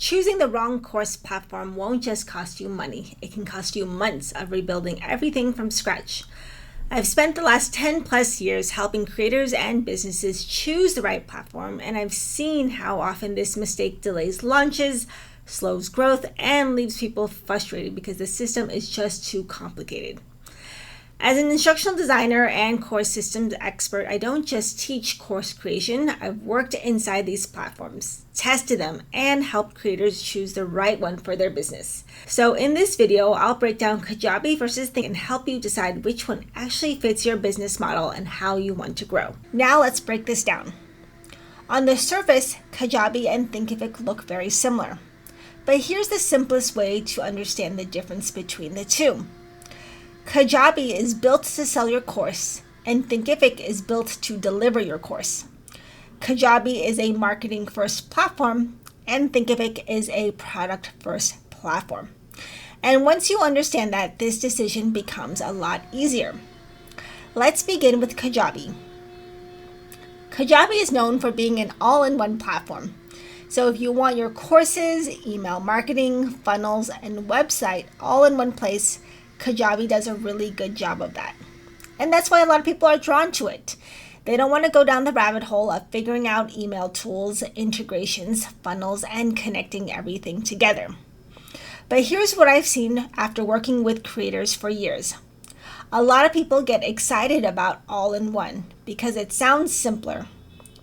Choosing the wrong course platform won't just cost you money, it can cost you months of rebuilding everything from scratch. I've spent the last 10 plus years helping creators and businesses choose the right platform, and I've seen how often this mistake delays launches, slows growth, and leaves people frustrated because the system is just too complicated. As an instructional designer and course systems expert, I don't just teach course creation. I've worked inside these platforms, tested them, and helped creators choose the right one for their business. So in this video, I'll break down Kajabi versus Thinkific and help you decide which one actually fits your business model and how you want to grow. Now let's break this down. On the surface, Kajabi and Thinkific look very similar. But here's the simplest way to understand the difference between the two. Kajabi is built to sell your course, and Thinkific is built to deliver your course. Kajabi is a marketing-first platform, and Thinkific is a product-first platform. And once you understand that, this decision becomes a lot easier. Let's begin with Kajabi. Kajabi is known for being an all-in-one platform. So if you want your courses, email marketing, funnels, and website all in one place, Kajabi does a really good job of that. And that's why a lot of people are drawn to it. They don't want to go down the rabbit hole of figuring out email tools, integrations, funnels, and connecting everything together. But here's what I've seen after working with creators for years. A lot of people get excited about all-in-one because it sounds simpler.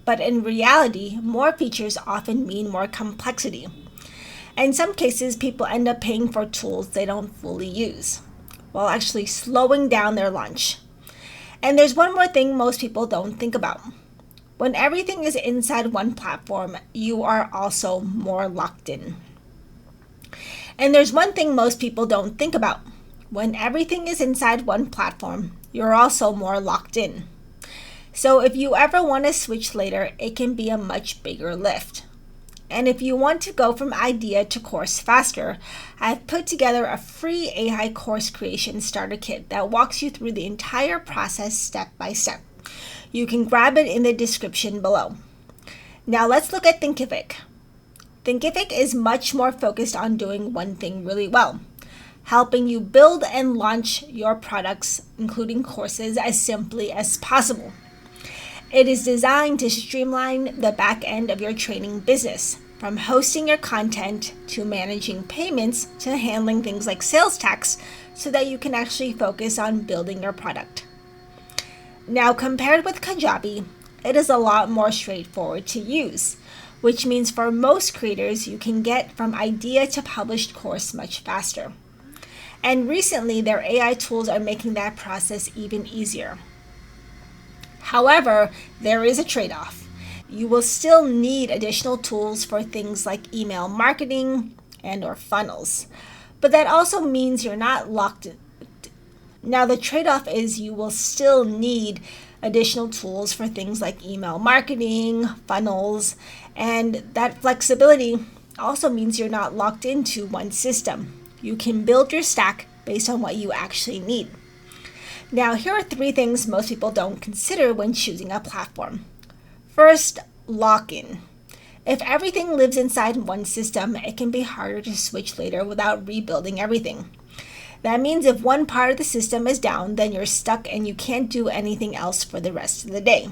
But in reality, more features often mean more complexity. In some cases, people end up paying for tools they don't fully use, while actually slowing down their launch. And there's one more thing most people don't think about. When everything is inside one platform, you are also more locked in. And there's one thing most people don't think about. When everything is inside one platform, you're also more locked in. So if you ever want to switch later, it can be a much bigger lift. And if you want to go from idea to course faster, I've put together a free AI course creation starter kit that walks you through the entire process step by step. You can grab it in the description below. Now let's look at Thinkific. Thinkific is much more focused on doing one thing really well, helping you build and launch your products, including courses, as simply as possible. It is designed to streamline the back end of your training business, from hosting your content to managing payments to handling things like sales tax, so that you can actually focus on building your product. Now, compared with Kajabi, it is a lot more straightforward to use, which means for most creators, you can get from idea to published course much faster. And recently, their AI tools are making that process even easier. However, there is a trade-off. You will still need additional tools for things like email marketing and/or funnels. But that also means you're not locked in. Now, the trade-off is you will still need additional tools for things like email marketing, funnels, and that flexibility also means you're not locked into one system. You can build your stack based on what you actually need. Now, here are 3 things most people don't consider when choosing a platform. First, lock-in. If everything lives inside one system, it can be harder to switch later without rebuilding everything. That means if one part of the system is down, then you're stuck and you can't do anything else for the rest of the day.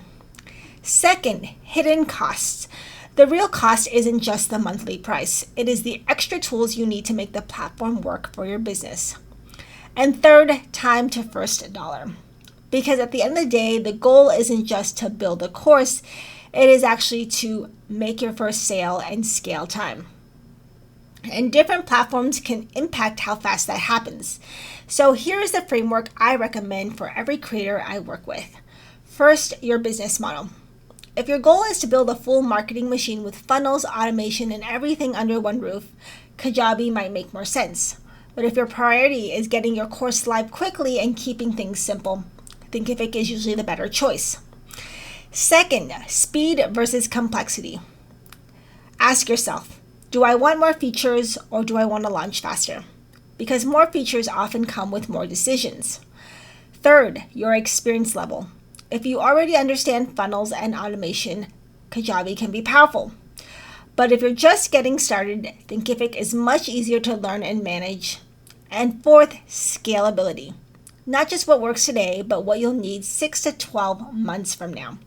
Second, hidden costs. The real cost isn't just the monthly price. It is the extra tools you need to make the platform work for your business. And third, time to first dollar. Because at the end of the day, the goal isn't just to build a course, it is actually to make your first sale and scale time. And different platforms can impact how fast that happens. So here is the framework I recommend for every creator I work with. First, your business model. If your goal is to build a full marketing machine with funnels, automation, and everything under one roof, Kajabi might make more sense. But if your priority is getting your course live quickly and keeping things simple, Thinkific is usually the better choice. Second, speed versus complexity. Ask yourself, do I want more features or do I want to launch faster? Because more features often come with more decisions. Third, your experience level. If you already understand funnels and automation, Kajabi can be powerful. But if you're just getting started, Thinkific is much easier to learn and manage. And fourth, scalability. Not just what works today, but what you'll need 6 to 12 months from now.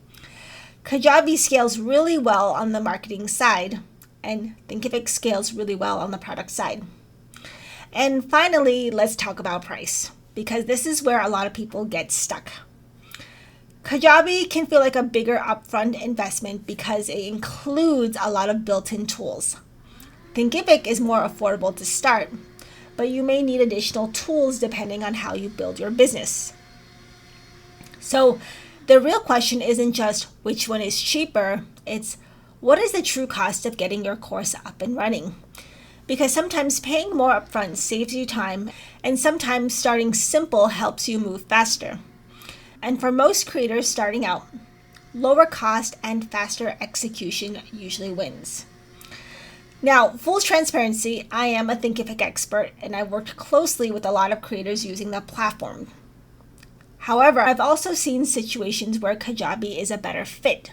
Kajabi scales really well on the marketing side, and Thinkific scales really well on the product side. And finally, let's talk about price, because this is where a lot of people get stuck. Kajabi can feel like a bigger upfront investment because it includes a lot of built-in tools. Thinkific is more affordable to start, but you may need additional tools depending on how you build your business. So the real question isn't just which one is cheaper, it's what is the true cost of getting your course up and running? Because sometimes paying more upfront saves you time, and sometimes starting simple helps you move faster. And for most creators starting out, lower cost and faster execution usually wins. Now, full transparency, I am a Thinkific expert and I've worked closely with a lot of creators using the platform. However, I've also seen situations where Kajabi is a better fit.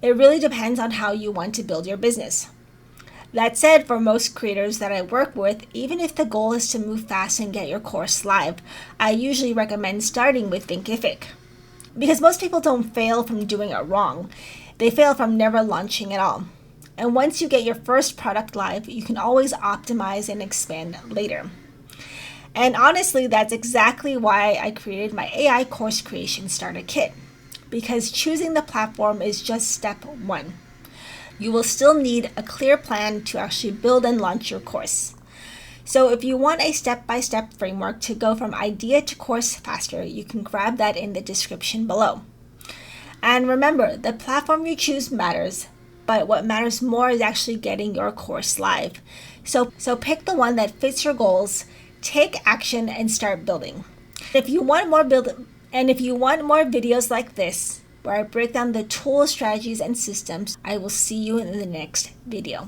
It really depends on how you want to build your business. That said, for most creators that I work with, even if the goal is to move fast and get your course live, I usually recommend starting with Thinkific. Because most people don't fail from doing it wrong. They fail from never launching at all. And once you get your first product live, you can always optimize and expand later. And honestly, that's exactly why I created my AI course creation starter kit. Because choosing the platform is just step one. You will still need a clear plan to actually build and launch your course. So if you want a step-by-step framework to go from idea to course faster, you can grab that in the description below. And remember, the platform you choose matters, but what matters more is actually getting your course live. So pick the one that fits your goals, take action, and start building. If you want more videos like this, where I break down the tools, strategies, and systems, I will see you in the next video.